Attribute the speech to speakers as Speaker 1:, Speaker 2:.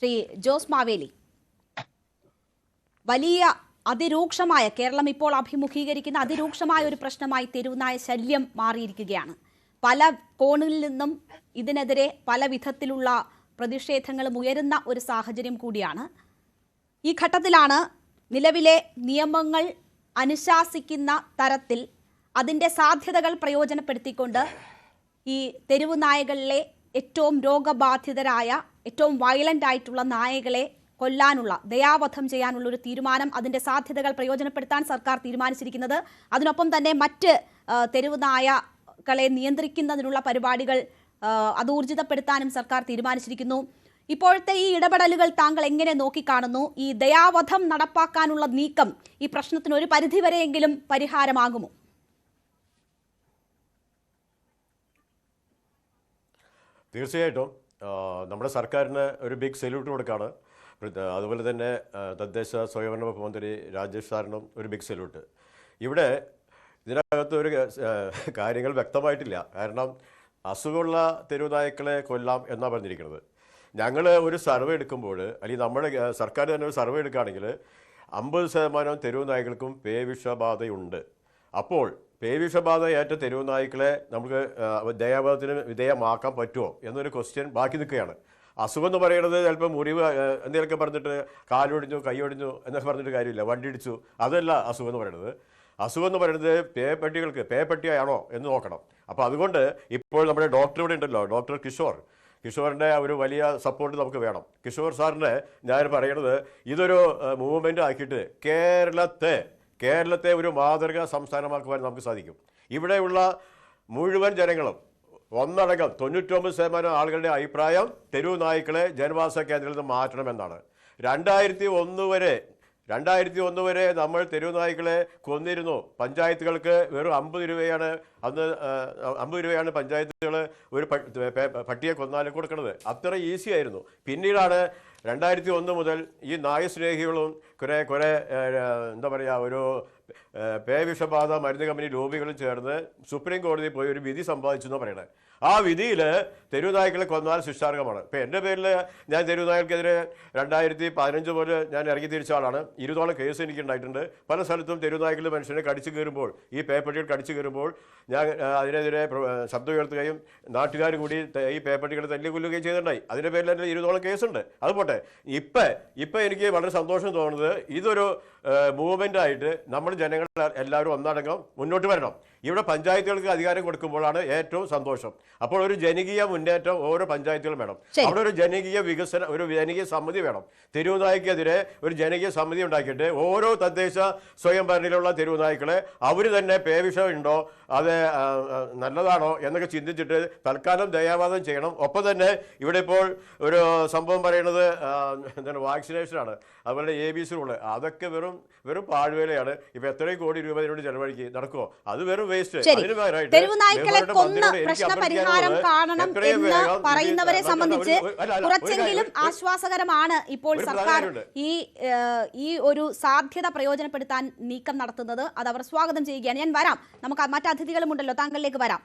Speaker 1: ശ്രീ ജോസ് മാവേലി, വലിയ അതിരൂക്ഷമായ കേരളം ഇപ്പോൾ അഭിമുഖീകരിക്കുന്ന അതിരൂക്ഷമായ ഒരു പ്രശ്നമായി തെരുവുനായ ശല്യം മാറിയിരിക്കുകയാണ്. പല കോണിൽ നിന്നും ഇതിനെതിരെ പല വിധത്തിലുള്ള പ്രതിഷേധങ്ങളും ഉയരുന്ന ഒരു സാഹചര്യം കൂടിയാണ്. ഈ ഘട്ടത്തിലാണ് നിലവിലെ നിയമങ്ങൾ അനുശാസിക്കുന്ന തരത്തിൽ അതിൻ്റെ സാധ്യതകൾ പ്രയോജനപ്പെടുത്തിക്കൊണ്ട് ഈ തെരുവു നായകളിലെ ഏറ്റവും രോഗബാധിതരായ ഏറ്റവും വയലന്റ് ആയിട്ടുള്ള നായകളെ കൊല്ലാനുള്ള, ദയാവധം ചെയ്യാനുള്ള ഒരു തീരുമാനം, അതിൻ്റെ സാധ്യതകൾ പ്രയോജനപ്പെടുത്താൻ സർക്കാർ തീരുമാനിച്ചിരിക്കുന്നത്. അതിനൊപ്പം തന്നെ മറ്റ് തെരുവു നായകളെ നിയന്ത്രിക്കുന്നതിനുള്ള പരിപാടികൾ അത് ഊർജിതപ്പെടുത്താനും സർക്കാർ തീരുമാനിച്ചിരിക്കുന്നു. ഇപ്പോഴത്തെ ഈ ഇടപെടലുകൾ താങ്കൾ എങ്ങനെ നോക്കിക്കാണുന്നു? ഈ ദയാവധം നടപ്പാക്കാനുള്ള നീക്കം ഈ പ്രശ്നത്തിന് ഒരു പരിധിവരെയെങ്കിലും പരിഹാരമാകുമോ?
Speaker 2: തീർച്ചയായിട്ടും നമ്മുടെ സർക്കാരിന് ഒരു ബിഗ് സല്യൂട്ട് കൊടുക്കുകയാണ്. അതുപോലെ തന്നെ തദ്ദേശ സ്വയംഭരണ വകുപ്പ് മന്ത്രി രാജേഷ് സാറിനും ഒരു ബിഗ് സല്യൂട്ട്. ഇവിടെ ഇതിനകത്ത് ഒരു കാര്യങ്ങൾ വ്യക്തമായിട്ടില്ല. കാരണം അസുഖമുള്ള തെരുവുനായ്ക്കളെ കൊല്ലാം എന്നാണ് പറഞ്ഞിരിക്കുന്നത്. ഞങ്ങൾ ഒരു സർവേ എടുക്കുമ്പോൾ, അല്ലെങ്കിൽ നമ്മുടെ സർക്കാർ തന്നെ ഒരു സർവേ എടുക്കുകയാണെങ്കിൽ 50% തെരുവുനായ്ക്കൾക്കും പേവിഷബാധയുണ്ട്. അപ്പോൾ പേവിഷബാധ ഏറ്റ തെരുവുനായ്ക്കളെ നമുക്ക് ദയാവധത്തിന് വിധേയമാക്കാൻ പറ്റുമോ എന്നൊരു ക്വസ്റ്റ്യൻ ബാക്കി നിൽക്കുകയാണ്. അസുഖം എന്ന് പറയുന്നത് ചിലപ്പോൾ മുറിവ് എന്തെങ്കിലുമൊക്കെ പറഞ്ഞിട്ട് കാലൊടിഞ്ഞു കൈയൊടിഞ്ഞു എന്നൊക്കെ പറഞ്ഞിട്ട് കാര്യമില്ല, വണ്ടി ഇടിച്ചു, അതല്ല അസുഖം എന്ന് പറയുന്നത്. അസുഖം എന്ന് പറയുന്നത് പേപ്പട്ടിയാണോ എന്ന് നോക്കണം. അപ്പോൾ അതുകൊണ്ട് ഇപ്പോൾ നമ്മുടെ ഡോക്ടർ ഇവിടെ ഉണ്ടല്ലോ, ഡോക്ടർ കിഷോറിൻ്റെ ഒരു വലിയ സപ്പോർട്ട് നമുക്ക് വേണം. കിഷോർ സാറിനെ ഞാൻ പറയുന്നത്, ഇതൊരു മൂവ്മെൻ്റ് ആക്കിയിട്ട് കേരളത്തെ ഒരു മാതൃകാ സംസ്ഥാനമാക്കുവാൻ നമുക്ക് സാധിക്കും. ഇവിടെയുള്ള മുഴുവൻ ജനങ്ങളും ഒന്നടങ്കം 99% ആളുകളുടെ അഭിപ്രായം തെരുവു നായ്ക്കളെ ജനവാസ കേന്ദ്രത്തിൽ നിന്ന് മാറ്റണമെന്നാണ്. 2001 വരെ നമ്മൾ തെരുവു നായ്ക്കളെ കൊന്നിരുന്നു. പഞ്ചായത്തുകൾക്ക് വെറും 50 രൂപയാണ് അന്ന് 50 രൂപയാണ് പഞ്ചായത്തുകൾ ഒരു പട്ടിയെ കൊന്നാലും കൊടുക്കുന്നത്. അത്ര ഈസി ആയിരുന്നു. പിന്നീടാണ് 2001 മുതൽ ഈ നായസ്നേഹികളും കുറേ എന്താ പറയുക, ഒരു പേവിഷബാധ മരുന്ന് കമ്പനി ലോബികളും ചേർന്ന് സുപ്രീം കോടതിയിൽ പോയി ഒരു വിധി സമ്പാദിച്ചു എന്ന് പറയണത്. ആ വിധിയിൽ തെരുവുനായ്ക്കളെ കൊന്നാൽ ശിക്ഷാർഹമാണ്. ഇപ്പം എൻ്റെ പേരിൽ ഞാൻ തെരുവുനായ്ക്കൾക്കെതിരെ 2015 മുതൽ ഞാൻ ഇറങ്ങി തിരിച്ച ആളാണ്. 20ഓളം കേസ് എനിക്ക് ഉണ്ടായിട്ടുണ്ട്. പല സ്ഥലത്തും തെരുവുനായ്ക്കൾ മനുഷ്യനെ കടിച്ചു കയറുമ്പോൾ, ഈ പേപ്പട്ടികൾ കടിച്ചു കയറുമ്പോൾ ഞാൻ അതിനെതിരെ ശബ്ദം ഉയർത്തുകയും നാട്ടുകാർ കൂടി ഈ പേപ്പട്ടികളെ തല്ലിക്കൊല്ലുകയും ചെയ്തിട്ടുണ്ടായി. അതിൻ്റെ പേരിൽ എൻ്റെ 20ഓളം കേസുണ്ട്. അതുപോട്ടെ, ഇപ്പം എനിക്ക് വളരെ സന്തോഷം തോന്നുന്നത്, ഇതൊരു മൂവ്മെൻ്റ് ആയിട്ട് നമ്മൾ ജനങ്ങൾ എല്ലാവരും ഒന്നടങ്കം മുന്നോട്ട് വരണം. ഇവിടെ പഞ്ചായത്തുകൾക്ക് അധികാരം കൊടുക്കുമ്പോഴാണ് ഏറ്റവും സന്തോഷം. അപ്പോൾ ഒരു ജനകീയ മുന്നേറ്റം ഓരോ പഞ്ചായത്തുകളും വേണം. അവിടെ ഒരു ജനകീയ വികസനം, ഒരു ജനകീയ സമിതി വേണം. തെരുവുനായ്ക്കെതിരെ ഒരു ജനകീയ സമിതി ഉണ്ടാക്കിയിട്ട് ഓരോ തദ്ദേശ സ്വയംഭരണയിലുള്ള തെരുവുനായ്ക്കളെ അവർ തന്നെ പേവിഷം ഉണ്ടോ, അത് നല്ലതാണോ എന്നൊക്കെ ചിന്തിച്ചിട്ട് തൽക്കാലം ദയാവാദം ചെയ്യണം. ഒപ്പം തന്നെ ഇവിടെ ഇപ്പോൾ ഒരു സംഭവം പറയുന്നത് എന്താണ്, വാക്സിനേഷനാണ്. അതുപോലെ ABC റൂള്, അതൊക്കെ വെറും പാഴ്വേലയാണ്. ഇപ്പൊ എത്രയും കോടി രൂപ ഇതിനോട് ചെലവഴിക്കുക നടക്കുമോ? അത് വെറും വേസ്റ്റ്.
Speaker 1: തെരുവുനായ്ക്കളെ കൊന്ന് പ്രശ്നപരിഹാരം കാണണം എന്ന് പറയുന്നവരെ സംബന്ധിച്ച് കുറച്ചെങ്കിലും ആശ്വാസകരമാണ് ഇപ്പോൾ സർക്കാർ ഈ ഒരു സാധ്യത പ്രയോജനപ്പെടുത്താൻ നീക്കം നടത്തുന്നത്. അത് അവർ സ്വാഗതം ചെയ്യുകയാണ്. ഞാൻ വരാം, നമുക്ക് മറ്റ് അതിഥികളുമുണ്ടല്ലോ, താങ്കളിലേക്ക് വരാം.